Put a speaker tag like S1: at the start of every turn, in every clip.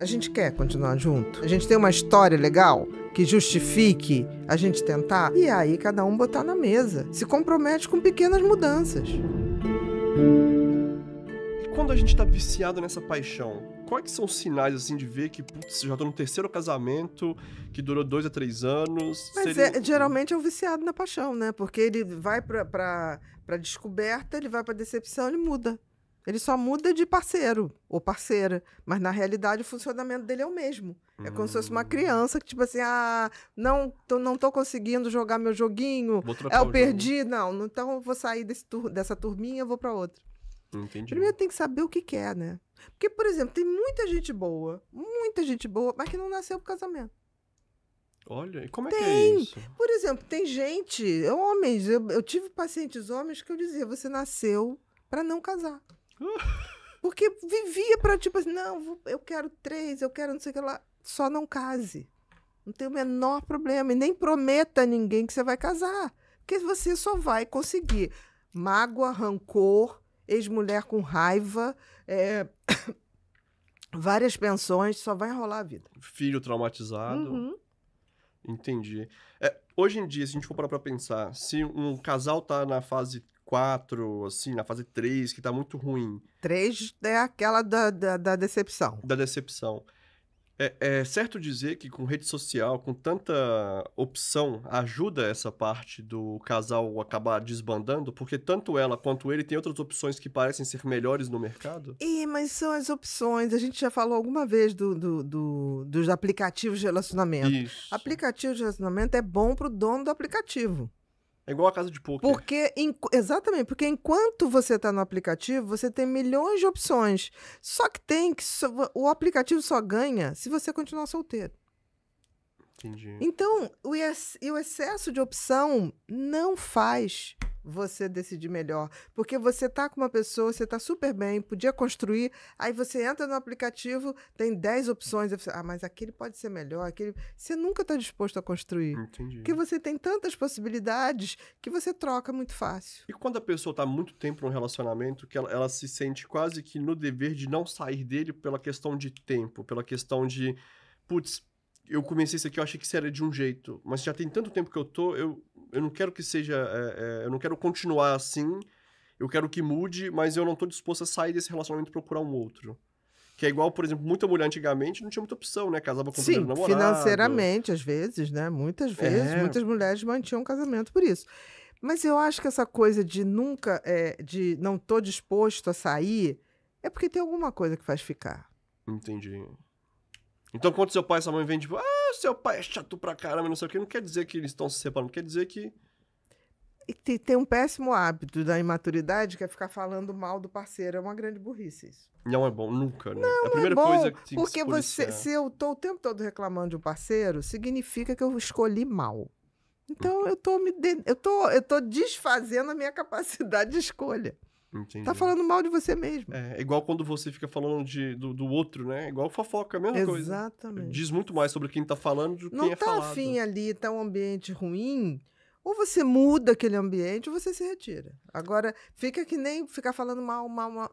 S1: A gente quer continuar junto? A gente tem uma história legal que justifique a gente tentar? E aí cada um botar na mesa. Se compromete com pequenas mudanças.
S2: E quando a gente tá viciado nessa paixão, quais que são os sinais, assim, de ver que, putz, já tô no terceiro casamento, que durou 2 a 3 anos?
S1: Mas geralmente é o viciado na paixão, né? Porque ele vai pra descoberta, ele vai pra decepção, ele muda. Ele só muda de parceiro ou parceira, mas na realidade o funcionamento dele é o mesmo. É como se fosse uma criança que, tipo assim, não tô conseguindo jogar meu joguinho,
S2: Vou trocar
S1: eu
S2: o
S1: perdi,
S2: jogo.
S1: não, então eu vou sair dessa turminha, eu vou para outra.
S2: Entendi.
S1: Primeiro tem que saber o que quer, né? Porque, por exemplo, tem muita gente boa, mas que não nasceu pro casamento.
S2: Olha, e como é que é isso?
S1: Por exemplo, tem gente, homens, eu tive pacientes homens que eu dizia, você nasceu para não casar. Porque vivia pra, tipo assim, não, eu quero 3, eu quero não sei o que lá. Só não case. Não tem o menor problema. E nem prometa a ninguém que você vai casar. Porque você só vai conseguir mágoa, rancor, ex-mulher com raiva, várias pensões, só vai enrolar a vida.
S2: Filho traumatizado.
S1: Uhum.
S2: Entendi. Hoje em dia, se a gente for parar pra pensar, se um casal tá na fase 4, assim, na fase 3, que tá muito ruim.
S1: 3 é aquela da decepção.
S2: Da decepção. É certo dizer que com rede social, com tanta opção, ajuda essa parte do casal acabar desbandando? Porque tanto ela quanto ele têm outras opções que parecem ser melhores no mercado?
S1: Mas são as opções. A gente já falou alguma vez dos aplicativos de relacionamento.
S2: Isso.
S1: Aplicativo de relacionamento é bom pro dono do aplicativo.
S2: É igual a casa de pôquer.
S1: Exatamente, porque enquanto você está no aplicativo, você tem milhões de opções. Só que o aplicativo só ganha se você continuar solteiro.
S2: Entendi.
S1: Então, o excesso de opção não faz você decidir melhor. Porque você tá com uma pessoa, você tá super bem, podia construir, aí você entra no aplicativo, tem 10 opções, aí você, mas aquele pode ser melhor, você nunca está disposto a construir.
S2: Entendi.
S1: Porque você tem tantas possibilidades que você troca muito fácil.
S2: E quando a pessoa tá muito tempo num relacionamento, que ela se sente quase que no dever de não sair dele pela questão de tempo, pela questão de, putz, eu comecei isso aqui, eu achei que isso era de um jeito, mas já tem tanto tempo que eu tô, eu não quero que seja, eu não quero continuar assim, eu quero que mude, mas eu não tô disposto a sair desse relacionamento e procurar um outro. Que é igual, por exemplo, muita mulher antigamente não tinha muita opção, né? Casava com o primeiro namorado.
S1: Financeiramente, às vezes, né? Muitas vezes, muitas mulheres mantinham um casamento por isso. Mas eu acho que essa coisa de de não tô disposto a sair, é porque tem alguma coisa que faz ficar.
S2: Entendi. Então, quando seu pai e sua mãe vêm, tipo, seu pai é chato pra caramba, não sei o que, não quer dizer que eles estão se separando, quer dizer que...
S1: E tem um péssimo hábito da imaturidade, que é ficar falando mal do parceiro. É uma grande burrice isso.
S2: Não é bom, nunca, né?
S1: Não,
S2: a primeira
S1: é bom,
S2: coisa que tem que
S1: porque
S2: se policiar.
S1: se eu tô o tempo todo reclamando de um parceiro, significa que eu escolhi mal. Então, eu tô desfazendo a minha capacidade de escolha.
S2: Entendi.
S1: Tá falando mal de você mesmo.
S2: É igual quando você fica falando do outro, né? Igual fofoca, a mesma coisa.
S1: Exatamente.
S2: Diz muito mais sobre quem tá falando do que
S1: Não
S2: quem é
S1: tá
S2: falado.
S1: afim ali, tá um ambiente ruim, ou você muda aquele ambiente ou você se retira. Agora, fica que nem ficar falando mal.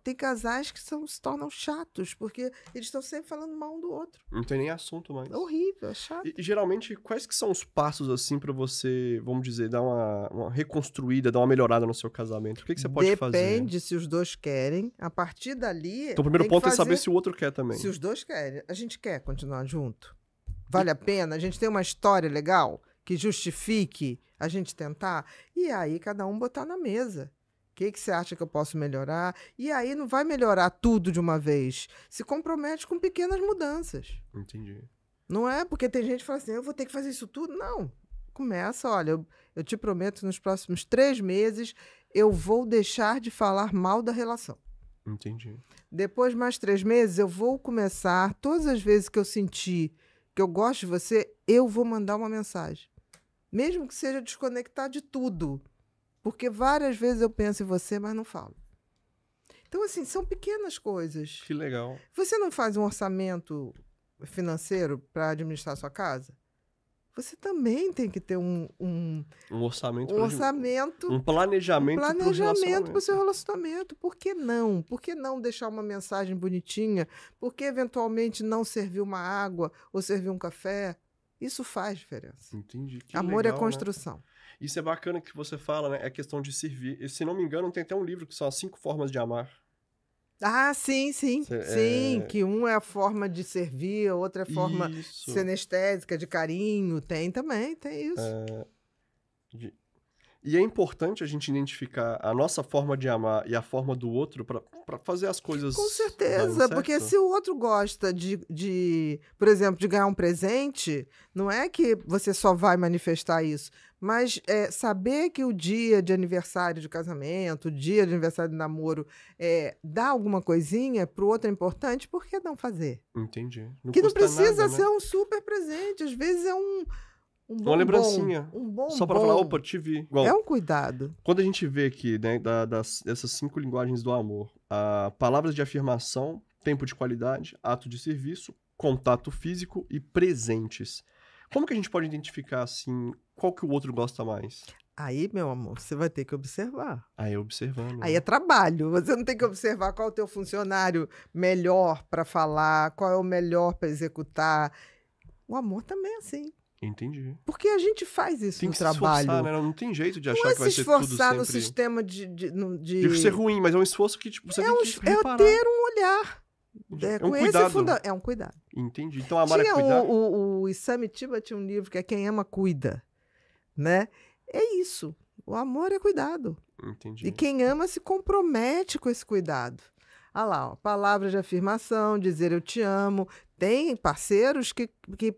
S1: Tem casais que se tornam chatos, porque eles estão sempre falando mal um do outro.
S2: Não tem nem assunto mais.
S1: É horrível, é chato.
S2: E geralmente, quais que são os passos, assim, pra você, vamos dizer, dar uma reconstruída, dar uma melhorada no seu casamento? O que você pode fazer?
S1: Depende se os dois querem. A partir dali...
S2: Então, o primeiro ponto é saber se o outro quer também.
S1: Se os dois querem. A gente quer continuar junto? Vale a pena? A gente tem uma história legal que justifique a gente tentar? E aí, cada um botar na mesa. O que você acha que eu posso melhorar? E aí, não vai melhorar tudo de uma vez. Se compromete com pequenas mudanças.
S2: Entendi.
S1: Não é porque tem gente que fala assim, eu vou ter que fazer isso tudo. Não. Começa, olha, eu te prometo que nos próximos 3 meses eu vou deixar de falar mal da relação.
S2: Entendi.
S1: Depois, mais 3 meses, eu vou começar, todas as vezes que eu sentir que eu gosto de você, eu vou mandar uma mensagem. Mesmo que seja desconectar de tudo. Porque várias vezes eu penso em você, mas não falo. Então, assim, são pequenas coisas.
S2: Que legal.
S1: Você não faz um orçamento financeiro para administrar a sua casa? você também tem que ter um
S2: orçamento.
S1: orçamento,
S2: Um planejamento
S1: para o seu relacionamento. Por que não? Por que não deixar uma mensagem bonitinha? Por que eventualmente não servir uma água ou servir um café? Isso faz diferença.
S2: Entendi. Que
S1: Amor
S2: legal,
S1: é construção.
S2: Né? Isso é bacana que você fala, né? É questão de servir. E, se não me engano, tem até um livro que são as 5 formas de amar.
S1: Ah, sim. Sim, que um é a forma de servir, a outra é a forma sinestésica, de carinho. Tem também, tem isso.
S2: E é importante a gente identificar a nossa forma de amar e a forma do outro para fazer as coisas.
S1: Com certeza, porque se o outro gosta por exemplo, de ganhar um presente, não é que você só vai manifestar isso, mas saber que o dia de aniversário de casamento, o dia de aniversário de namoro, dá alguma coisinha pro outro é importante, por que não fazer?
S2: Entendi.
S1: Que não precisa
S2: nada,
S1: ser
S2: né?
S1: um super presente, às vezes é
S2: uma lembrancinha. Só pra falar, opa, te vi. Igual,
S1: é um cuidado.
S2: Quando a gente vê aqui, né, dessas 5 linguagens do amor, palavras de afirmação, tempo de qualidade, ato de serviço, contato físico e presentes. Como que a gente pode identificar, assim, qual que o outro gosta mais?
S1: Aí, meu amor, você vai ter que observar.
S2: Aí é observando.
S1: Aí é trabalho. Você não tem que observar qual é o teu funcionário melhor para falar, qual é o melhor para executar. O amor também é assim.
S2: Entendi.
S1: Porque a gente faz isso
S2: tem
S1: no
S2: que
S1: trabalho.
S2: Se esforçar, né? Não tem jeito de achar
S1: não
S2: que vai ser tudo sempre...
S1: se esforçar no sistema de...
S2: Digo ser ruim, mas é um esforço que tipo, você tem que reparar.
S1: É ter um olhar.
S2: É um cuidado.
S1: É um cuidado.
S2: Entendi. Então, amar é cuidar.
S1: O Isami Tiba tinha um livro que é Quem Ama Cuida, né? É isso. O amor é cuidado.
S2: Entendi.
S1: E quem ama se compromete com esse cuidado. Ah lá, ó, palavras de afirmação, dizer eu te amo. Tem parceiros que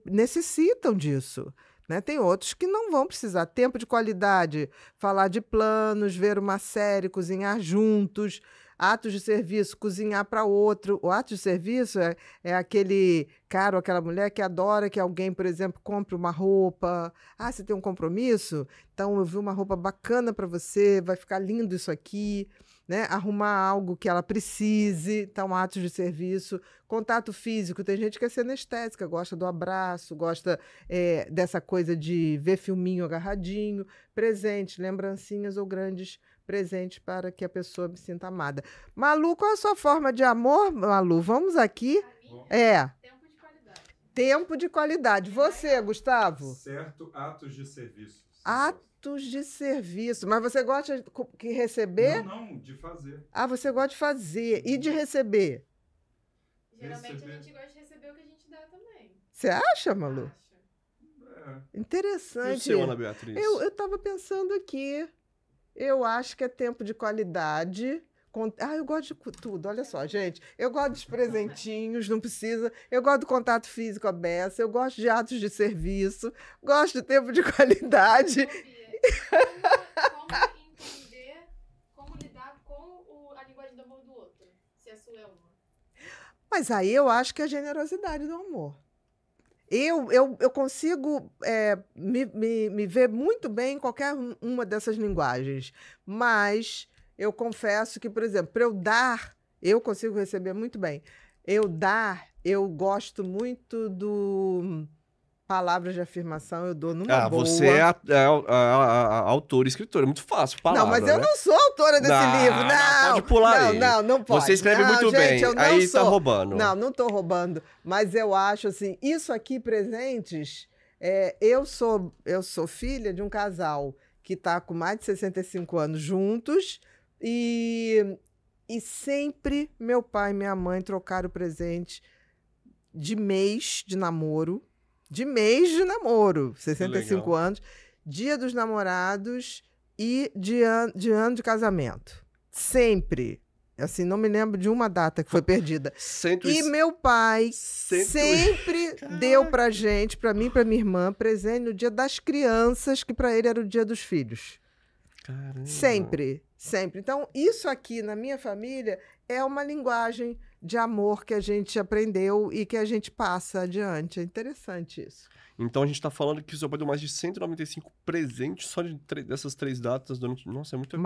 S1: necessitam disso. Né? Tem outros que não vão precisar. Tempo de qualidade, falar de planos, ver uma série, cozinhar juntos. Atos de serviço, cozinhar para outro. O ato de serviço é aquele cara ou aquela mulher que adora que alguém, por exemplo, compre uma roupa. Ah, você tem um compromisso? Então, eu vi uma roupa bacana para você, vai ficar lindo isso aqui. Né? Arrumar algo que ela precise. Então, atos de serviço. Contato físico. Tem gente que é sinestésica, gosta do abraço, gosta dessa coisa de ver filminho agarradinho. Presente, lembrancinhas ou grandes presentes para que a pessoa me sinta amada. Malu, qual é a sua forma de amor, Malu? Vamos aqui.
S3: Tempo de qualidade.
S1: Tempo de qualidade. Você, Gustavo?
S4: Certo, atos de serviço.
S1: Atos de serviço. Mas você gosta de receber?
S4: Não, de fazer.
S1: Ah, você gosta de fazer. E de receber?
S3: Geralmente a gente gosta de receber o que a gente dá também.
S1: Você acha, Malu?
S4: É.
S1: Interessante.
S2: E o seu, Ana Beatriz?
S1: Eu estava pensando aqui. Eu acho que é tempo de qualidade. Eu gosto de tudo. Olha só, gente. Eu gosto dos presentinhos, não precisa. Eu gosto do contato físico à beça. Eu gosto de atos de serviço. Gosto de tempo de qualidade.
S3: Como entender, como lidar com a linguagem do amor do outro? Se a sua é uma.
S1: Mas aí eu acho que é a generosidade do amor. Eu consigo me ver muito bem em qualquer uma dessas linguagens, mas eu confesso que, por exemplo, para eu dar, eu consigo receber muito bem. Eu gosto muito do palavras de afirmação, eu dou numa boa.
S2: Você é a autora e escritora, é muito fácil, palavra,
S1: Não, mas eu não sou autora desse livro, não.
S2: Pode pular aí.
S1: Não pode.
S2: Você escreve muito bem, aí tá roubando.
S1: Não estou roubando, mas eu acho assim, isso aqui, presentes, eu sou filha de um casal que está com mais de 65 anos juntos e sempre meu pai e minha mãe trocaram presente de mês de namoro, 65 anos, Dia dos Namorados e de ano de casamento. Sempre. Assim, não me lembro de uma data que foi perdida. E meu pai sempre deu pra gente, pra mim e pra minha irmã, presente no Dia das Crianças, que pra ele era o Dia dos Filhos.
S2: Caramba.
S1: Sempre. Então, isso aqui na minha família é uma linguagem de amor que a gente aprendeu e que a gente passa adiante. É interessante isso.
S2: Então a gente tá falando que o seu pai deu mais de 195 presentes só dessas 3 datas durante... Nossa, é muito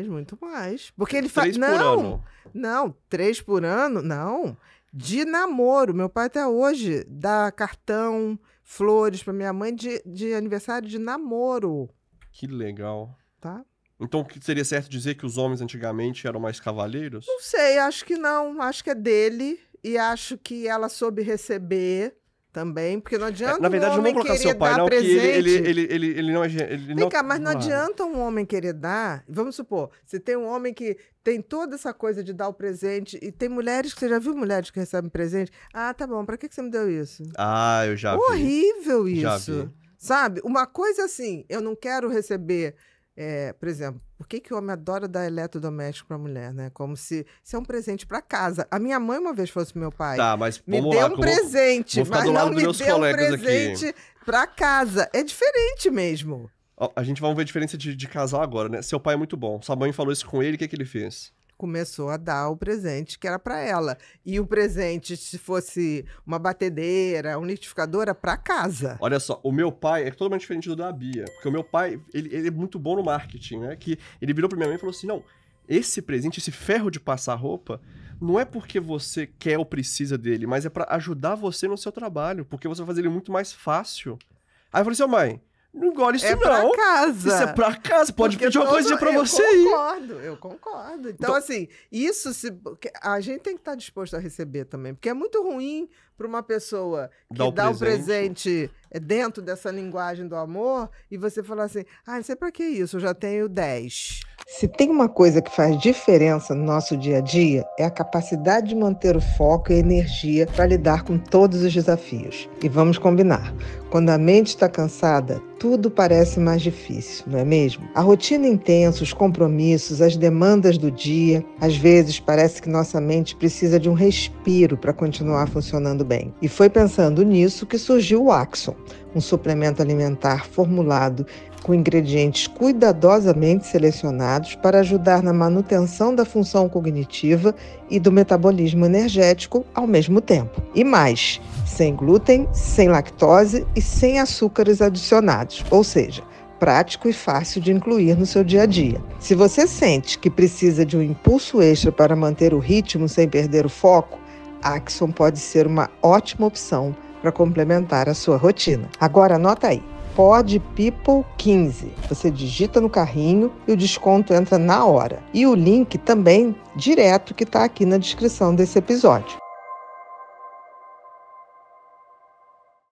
S1: muito mais. Porque ele faz...
S2: 3 por ano.
S1: Não, 3 por ano, não. de namoro. Meu pai até hoje dá cartão, flores para minha mãe de aniversário de namoro,
S2: Que legal.
S1: tá?
S2: Então, seria certo dizer que os homens antigamente eram mais cavalheiros?
S1: Não sei, acho que não. Acho que é dele. E acho que ela soube receber também. Porque não adianta
S2: Na verdade,
S1: um
S2: não
S1: homem
S2: vamos colocar
S1: querer
S2: seu pai,
S1: dar
S2: não, que
S1: presente.
S2: ele não é... Ele
S1: Vem
S2: não...
S1: cá, mas não
S2: Vai.
S1: adianta um homem querer dar. Vamos supor, você tem um homem que tem toda essa coisa de dar o presente. E tem mulheres que você já viu mulheres que recebem presente? Ah, tá bom, pra que você me deu isso?
S2: Ah, eu já vi.
S1: Horrível
S2: Já
S1: isso.
S2: vi.
S1: Sabe? Uma coisa assim, eu não quero receber. Por exemplo, por que o homem adora dar eletrodoméstico pra mulher, né? Como se é um presente pra casa. A minha mãe uma vez fosse meu pai.
S2: Tá, mas
S1: Me
S2: vamos
S1: deu
S2: lá.
S1: um
S2: que eu vou-
S1: presente,
S2: vou ficar
S1: mas
S2: do lado
S1: não
S2: dos
S1: me
S2: meus
S1: deu um
S2: colegas aqui.
S1: presente pra casa. É diferente mesmo.
S2: Ó, a gente vai ver a diferença de casal agora, né? Seu pai é muito bom. Sua mãe falou isso com ele, o que que ele fez?
S1: Começou a dar o presente que era pra ela. E o presente, se fosse uma batedeira, um liquidificador, era pra casa.
S2: Olha só, o meu pai é totalmente diferente do da Bia. Porque o meu pai, ele é muito bom no marketing, né? Que ele virou pra minha mãe e falou assim, não, esse presente, esse ferro de passar roupa, não é porque você quer ou precisa dele, mas é pra ajudar você no seu trabalho, porque você vai fazer ele muito mais fácil. Aí eu falei assim, ô mãe, não engole isso
S1: É pra
S2: não.
S1: casa.
S2: Isso é pra casa, pode
S1: Porque
S2: pedir uma
S1: todo-
S2: coisinha pra você aí.
S1: Eu concordo. Então,
S2: Então-
S1: assim, porque a gente tem que estar disposto a receber também. Porque é muito ruim para uma pessoa que
S2: Dá o
S1: dá o presente dentro dessa linguagem do amor e você falar assim, não sei pra que isso, eu já tenho 10. Se tem uma coisa que faz diferença no nosso dia a dia, é a capacidade de manter o foco e a energia para lidar com todos os desafios. E vamos combinar, quando a mente está cansada, tudo parece mais difícil, não é mesmo? A rotina intensa, os compromissos, as demandas do dia, às vezes parece que nossa mente precisa de um respiro para continuar funcionando bem. E foi pensando nisso que surgiu o Axon, um suplemento alimentar formulado com ingredientes cuidadosamente selecionados para ajudar na manutenção da função cognitiva e do metabolismo energético ao mesmo tempo. E mais, sem glúten, sem lactose e sem açúcares adicionados, ou seja, prático e fácil de incluir no seu dia a dia. Se você sente que precisa de um impulso extra para manter o ritmo sem perder o foco, Axon pode ser uma ótima opção para complementar a sua rotina. Agora anota aí. Pod People 15. Você digita no carrinho e o desconto entra na hora. E o link também direto que está aqui na descrição desse episódio.